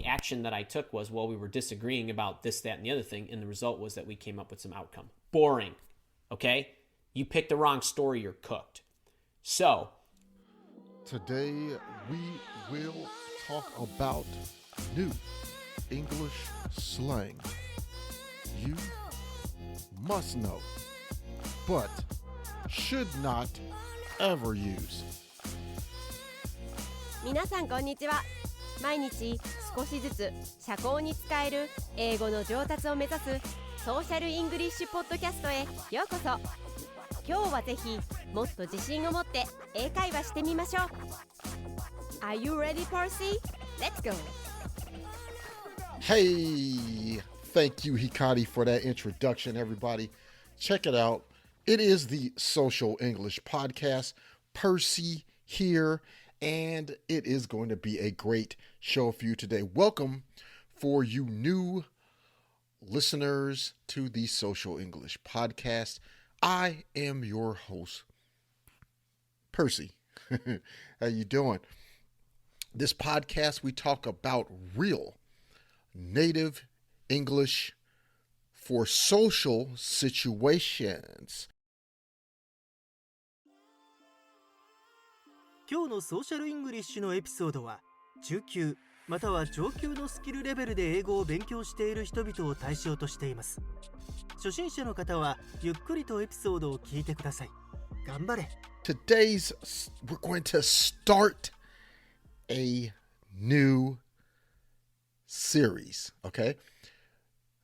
action that I took was, well, we were disagreeing about this, that, and the other thing, and the result was that we came up with some outcome. Boring, okay? You picked the wrong story, you're cooked. So, today we will talk about new English slang you must know, but should not ever use. 皆さんこんにちは。毎日少しずつ社交に使える英語の上達を目指すソーシャルイングリッシュポッドキャストへようこそ。今日はぜひもっと自信を持って英会話してみましょう。Are you ready, Percy? Let's go! Hey, thank you, Hikari, for that introduction, everybody. Check it out. It is the Social English Podcast. Percy here, and it is going to be a great show for you today. Welcome for you new listeners to the Social English Podcast. I am your host, Percy. How you doing? This podcast, we talk about real native English for social situations. 今日のソーシャルイングリッシュのエピソードは中級または上級のスキルレベルで英語を勉強している人々を対象としています。初心者の方はゆっくりとエピソードを聞いてください。頑張れ。We're going to start a new series, okay?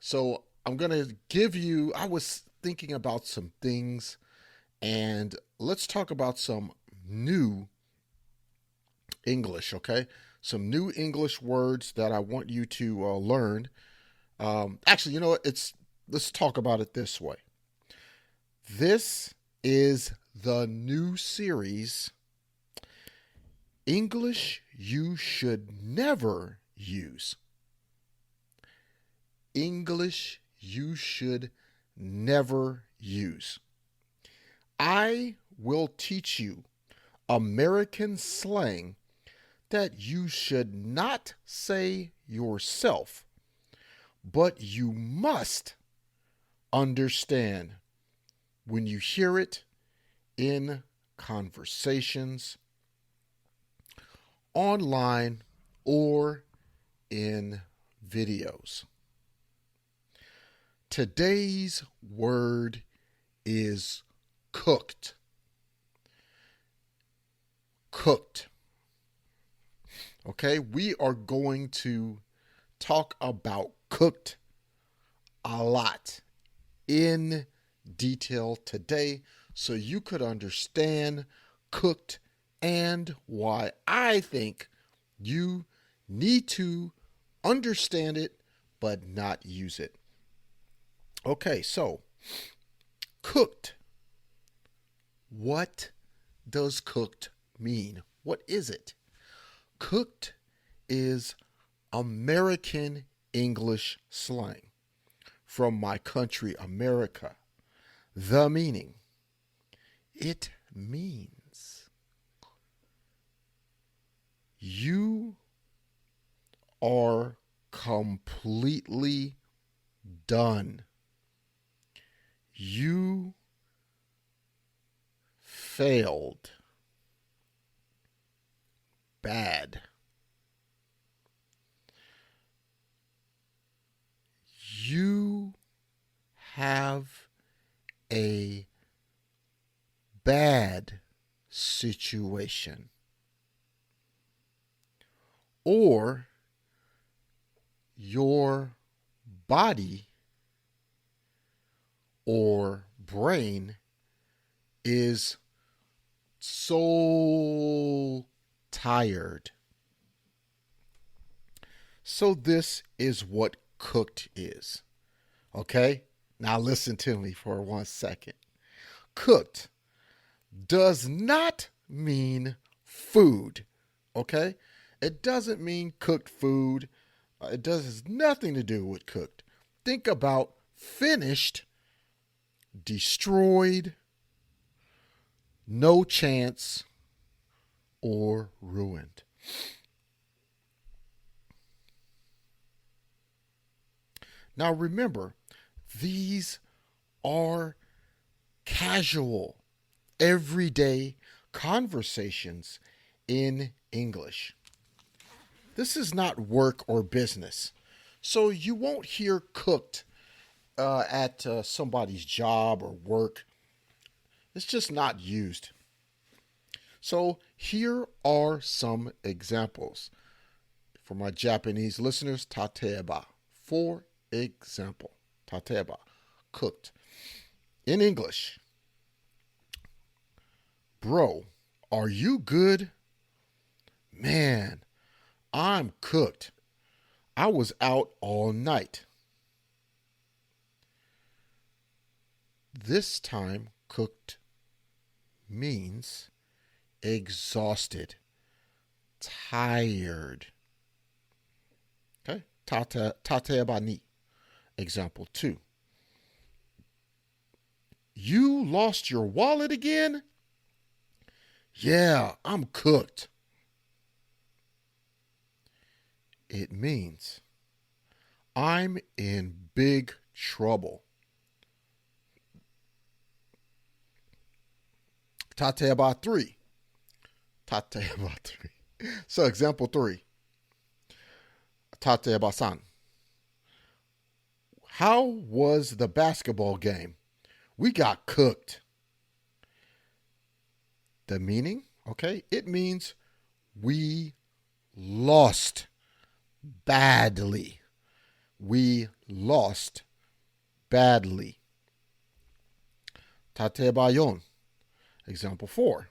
So I'm going to I was thinking about some things, and let's talk about some new English, okay? Some new English words that I want you to learn. Actually, you know what? Let's talk about it this way. This is the new series, English You Should Never Use. English you should never use. I will teach you American slang that you should not say yourself, but you must understand when you hear it in conversations, online, or in videos. Today's word is cooked. Cooked. Okay, we are going to talk about cooked a lot in detail today so you could understand cooked and why I think you need to understand it but not use it. Okay, so cooked. What does cooked mean? What is it? Cooked is American English slang from my country, America. The meaning. It means you are completely done. You failed. Bad. You have a bad situation. Or your body or brain is so tired. So this is what cooked is. Okay? Now listen to me for 1 second. Cooked does not mean food. Okay? It doesn't mean cooked food. It has nothing to do with cooked. Think about finished, destroyed, no chance, or ruined. Now remember, these are casual, everyday conversations in English. This is not work or business. So you won't hear cooked at somebody's job or work. It's just not used. So here are some examples. For my Japanese listeners, tateba. For example, tateba, cooked. In English, bro, are you good? Man, I'm cooked. I was out all night. This time, cooked means exhausted, tired. Okay, tateba ni. Example 2. You lost your wallet again? Yeah, I'm cooked. It means I'm in big trouble. Tateba 3. Tateba 3. So example 3. Tateba 3. How was the basketball game? We got cooked. The meaning, okay, it means we lost badly. We lost badly. Tateba 4. Example 4.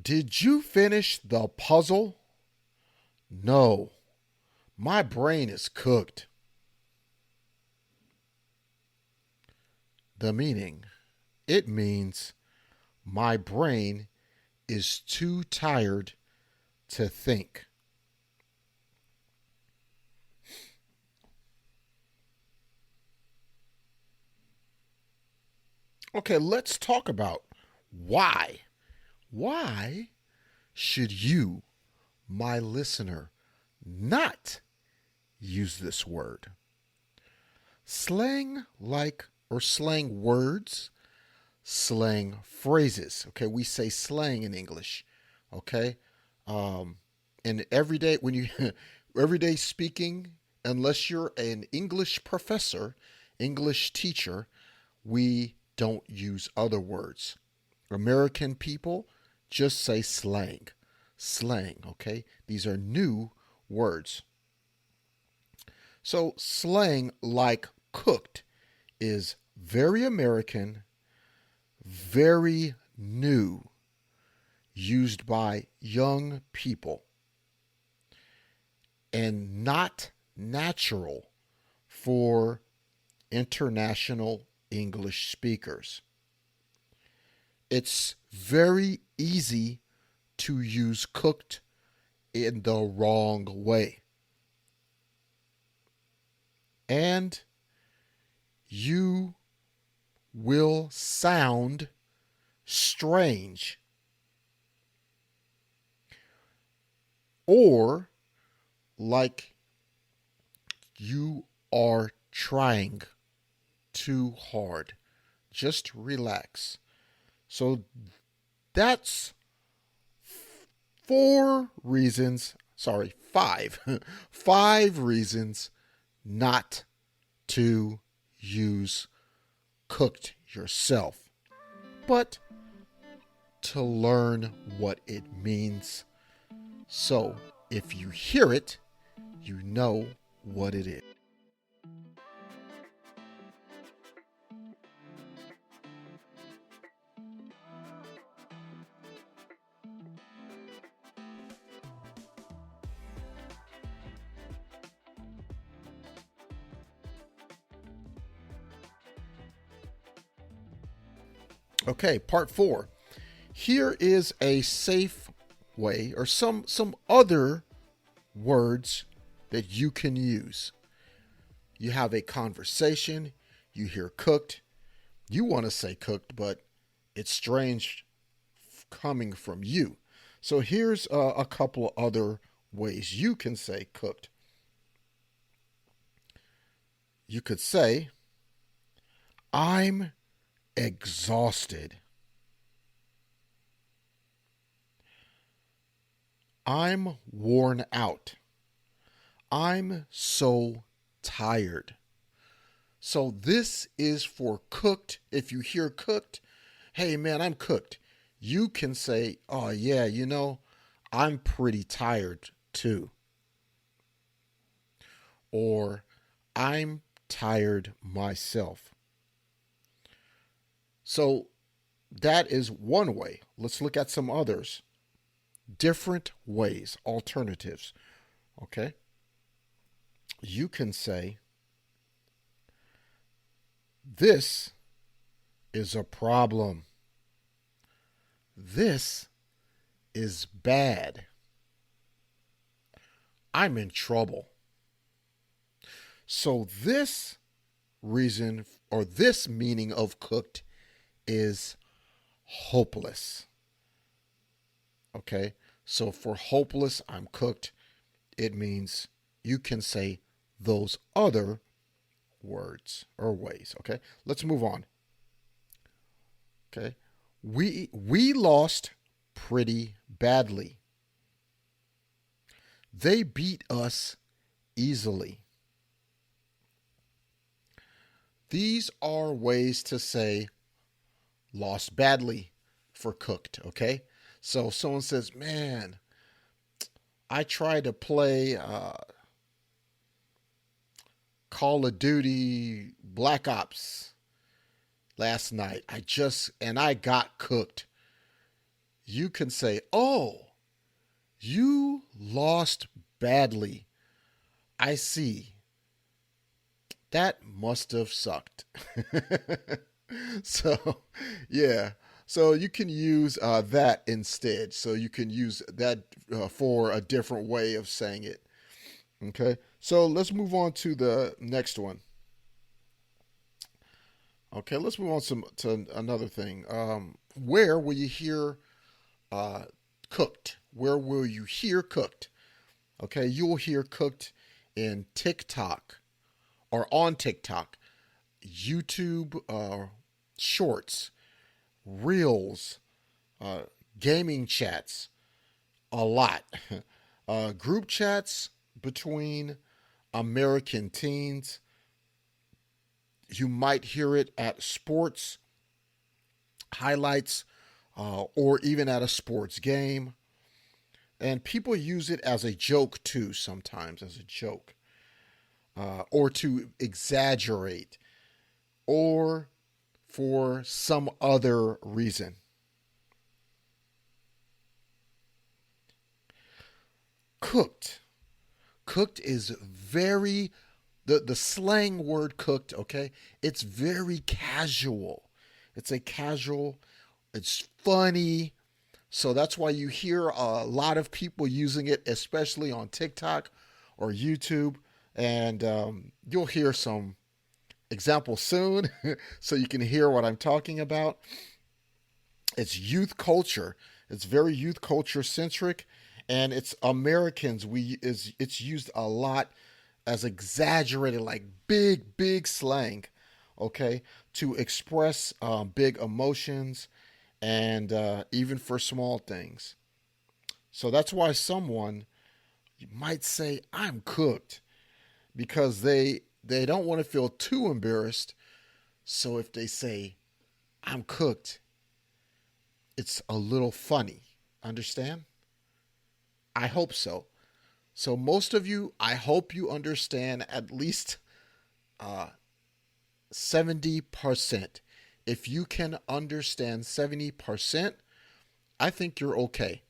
Did you finish the puzzle? No. My brain is cooked. The meaning, it means my brain is too tired to think. Okay, let's talk about why. Why should you, my listener, not use this word? Slang slang words, slang phrases. Okay, we say slang in English. Okay, and everyday everyday speaking, unless you're an English professor, English teacher, we don't use other words. American people just say slang. Slang, okay? These are new words. So slang like cooked is very American, very new, used by young people, and not natural for international English speakers. It's very easy to use cooked in the wrong way. And you will sound strange or like you are trying too hard. Just relax. So that's 5 reasons not to use cooked yourself, but to learn what it means. So if you hear it, you know what it is. Okay, part 4. Here is a safe way or some other words that you can use. You have a conversation, you hear cooked, you want to say cooked, but it's strange coming from you. So here's a couple of other ways you can say cooked. you could say, I'm exhausted. I'm worn out. I'm so tired. So this is for cooked. If you hear cooked, hey man, I'm cooked. You can say, oh yeah, I'm pretty tired too. Or I'm tired myself. So that is one way. Let's look at some others. Different ways, alternatives. Okay? You can say, this is a problem. This is bad. I'm in trouble. So this reason or this meaning of cooked is hopeless. Okay? So for hopeless, I'm cooked. It means you can say those other words or ways. Okay? Let's move on. Okay? We lost pretty badly. They beat us easily. These are ways to say lost badly for cooked, okay? So someone says, man, I tried to play Call of Duty Black Ops last night. I got cooked. You can say, oh, you lost badly. I see. That must have sucked. So, yeah. So you can use that instead. So you can use that for a different way of saying it. Okay. So let's move on to the next one. Okay. Let's move on to another thing. Where will you hear cooked? Where will you hear cooked? Okay. You'll hear cooked in TikTok or on TikTok, YouTube shorts, reels, gaming chats, a lot. Group chats between American teens. You might hear it at sports highlights or even at a sports game. And people use it as a joke too, sometimes as a joke. Or to exaggerate, or for some other reason. Cooked. Cooked is very, the slang word cooked, okay? It's very casual. It's funny. So that's why you hear a lot of people using it, especially on TikTok or YouTube. And you'll hear some examples soon so you can hear what I'm talking about. It's youth culture. It's very youth culture centric, and it's Americans. It's used a lot as exaggerated, like big slang, okay, to express big emotions and even for small things. So that's why someone might say, I'm cooked, because they don't want to feel too embarrassed. So if they say, I'm cooked, it's a little funny. Understand? I hope so. So most of you, I hope you understand at least 70%. If you can understand 70%, I think you're okay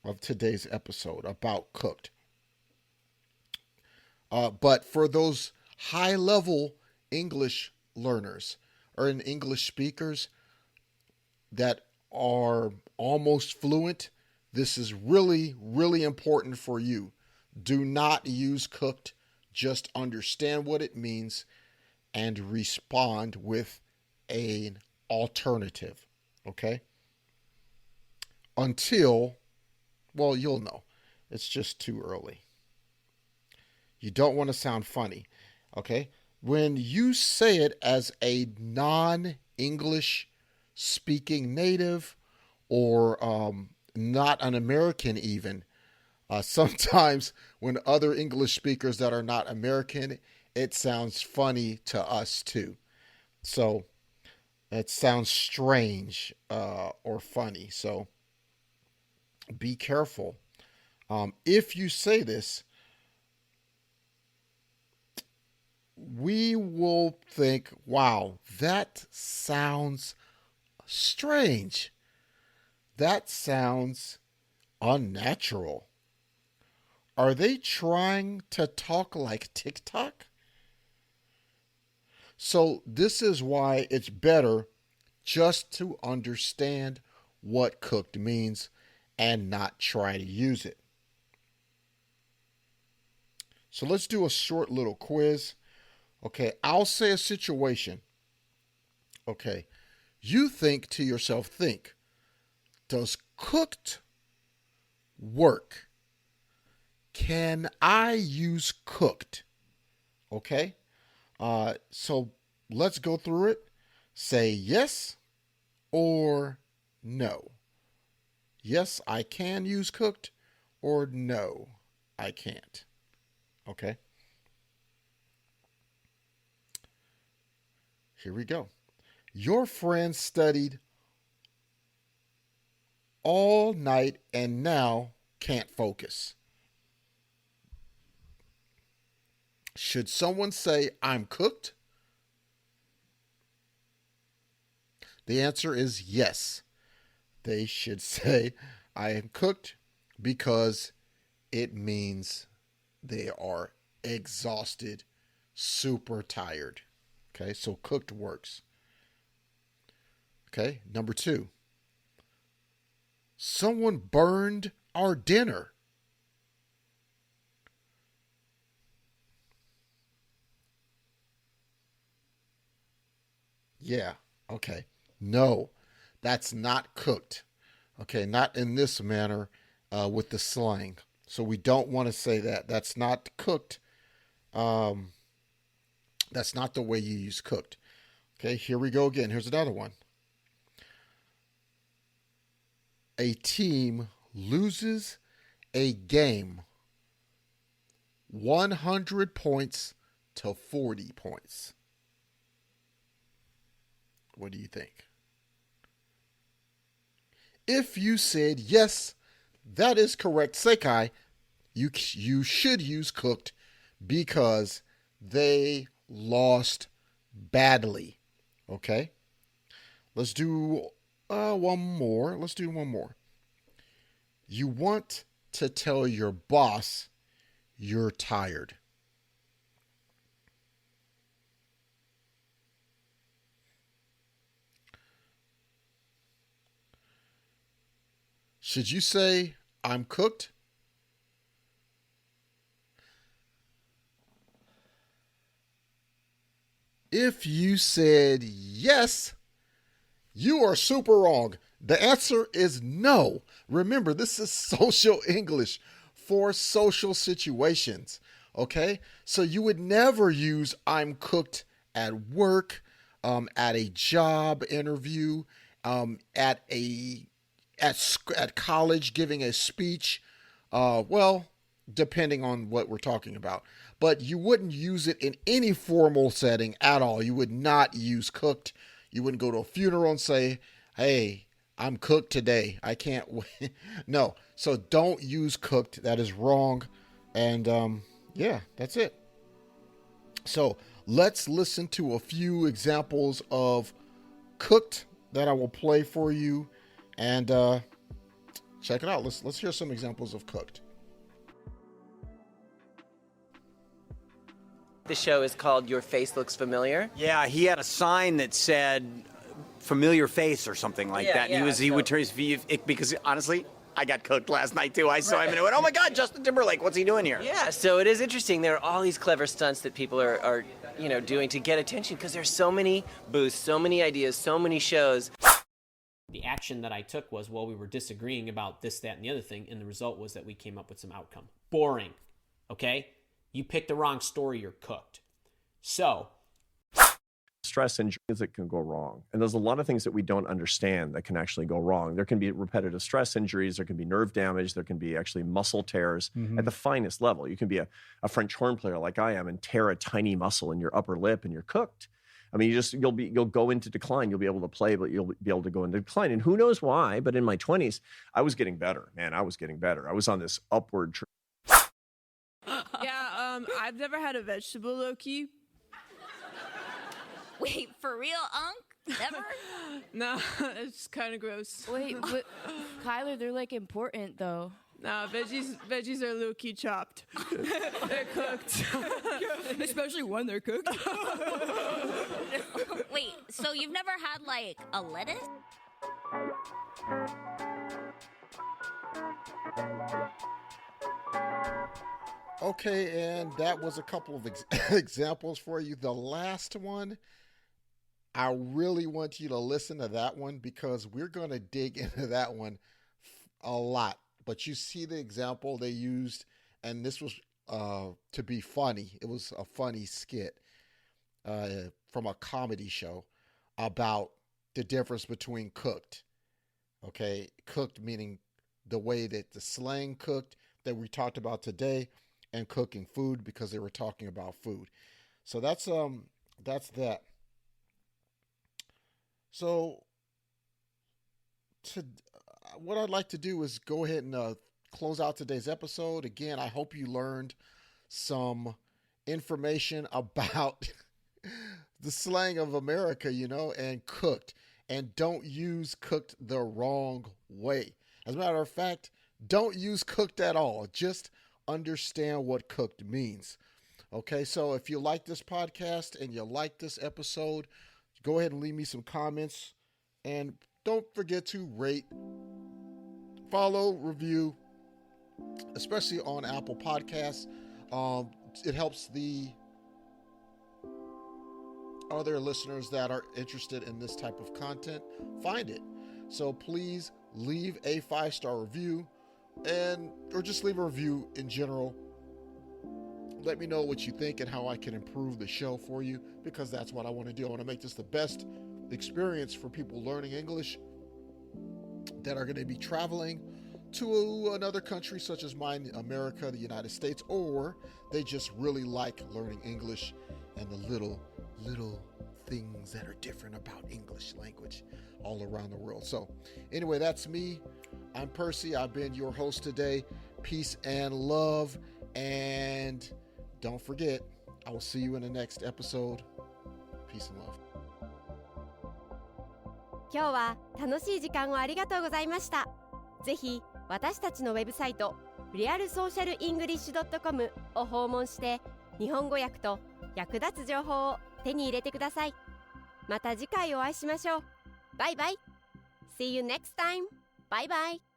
of today's episode about cooked. But for those high-level English learners or English speakers that are almost fluent, this is really, really important for you. Do not use cooked. Just understand what it means and respond with an alternative, okay? Until, well, you'll know. It's just too early. You don't want to sound funny, okay? when you say it as a non-English speaking native or not an American even, sometimes when other English speakers that are not American, it sounds funny to us too. So it sounds strange or funny. So be careful. If you say this, we will think, wow, that sounds strange. That sounds unnatural. Are they trying to talk like TikTok? So this is why it's better just to understand what cooked means and not try to use it. So let's do a short little quiz. Okay, I'll say a situation. Okay, you think to yourself, does cooked work? Can I use cooked? Okay, so let's go through it. Say yes or no. Yes, I can use cooked, or no, I can't. Okay. Here we go. Your friend studied all night and now can't focus. Should someone say, I'm cooked? The answer is yes. They should say, I am cooked, because it means they are exhausted, super tired. Okay, so cooked works. Okay, number 2. Someone burned our dinner. Yeah, okay. No, that's not cooked. Okay, not in this manner with the slang. So we don't want to say that. That's not cooked. That's not the way you use cooked. Okay, here we go again. Here's another one. A team loses a game 100 points to 40 points. What do you think? If you said, yes, that is correct, Sekai, you should use cooked because they lost badly. Okay? Let's do one more. Let's do one more. You want to tell your boss you're tired. Should you say, I'm cooked? If you said yes, you are super wrong. The answer is no. Remember, this is social English for social situations. Okay? So you would never use I'm cooked at work, at a job interview, at college giving a speech. Well, depending on what we're talking about. But you wouldn't use it in any formal setting at all. You would not use cooked. You wouldn't go to a funeral and say, hey, I'm cooked today. I can't wait. No. So don't use cooked. That is wrong. And yeah, that's it. So let's listen to a few examples of cooked that I will play for you. And check it out. Let's hear some examples of cooked. The show is called Your Face Looks Familiar. Yeah, he had a sign that said familiar face or something like that. Yeah, He would turn his because honestly, I got cooked last night too. I saw him and I went, oh my God, Justin Timberlake, what's he doing here? Yeah, so it is interesting. There are all these clever stunts that people are doing to get attention because there's so many booths, so many ideas, so many shows. The action that I took was, well, we were disagreeing about this, that, and the other thing, and the result was that we came up with some outcome. Boring, okay? You picked the wrong story, you're cooked. So stress injuries that can go wrong. And there's a lot of things that we don't understand that can actually go wrong. There can be repetitive stress injuries. There can be nerve damage. There can be actually muscle tears at the finest level. You can be a French horn player like I am and tear a tiny muscle in your upper lip and you're cooked. I mean, you'll go into decline. You'll be able to play, but you'll be able to go into decline. And who knows why, but in my 20s, I was getting better. Man, I was getting better. I was on this upward I've never had a vegetable, low-key. Wait, for real, Unc? Never? No, it's kind of gross. Wait, but Kyler, they're like important though. Nah, veggies are low-key chopped. They're cooked. Especially when they're cooked. Wait, so you've never had like a lettuce? Okay, and that was a couple of examples for you. The last one, I really want you to listen to that one because we're going to dig into that one a lot. But you see the example they used, and this was to be funny. It was a funny skit from a comedy show about the difference between cooked. Okay, cooked meaning the way that the slang cooked that we talked about today, and cooking food because they were talking about food. So that's that. So what I'd like to do is go ahead and close out today's episode. Again, I hope you learned some information about the slang of America, and cooked. And don't use cooked the wrong way. As a matter of fact, don't use cooked at all. Just understand what cooked means. Okay, so if you like this podcast and you like this episode, go ahead and leave me some comments. And don't forget to rate, follow, review, especially on Apple Podcasts. It helps the other listeners that are interested in this type of content find it. So please leave a 5-star review or just leave a review in general. Let me know what you think and how I can improve the show for you, because that's what I want to do. I want to make this the best experience for people learning English that are going to be traveling to another country such as mine, America, the United States, or they just really like learning English and the little things that are different about English language all around the world. So anyway, that's me. I'm Percy. I've been your host today. Peace and love. And don't forget, I will see you in the next episode. Peace and love. 今日は楽しい時間をありがとうございました。ぜひ私たちのウェブサイト realsocialenglish.com を訪問して日本語訳と役立つ情報を手に入れてください。また次回お会いしましょう。バイバイ。See you next time. Bye bye.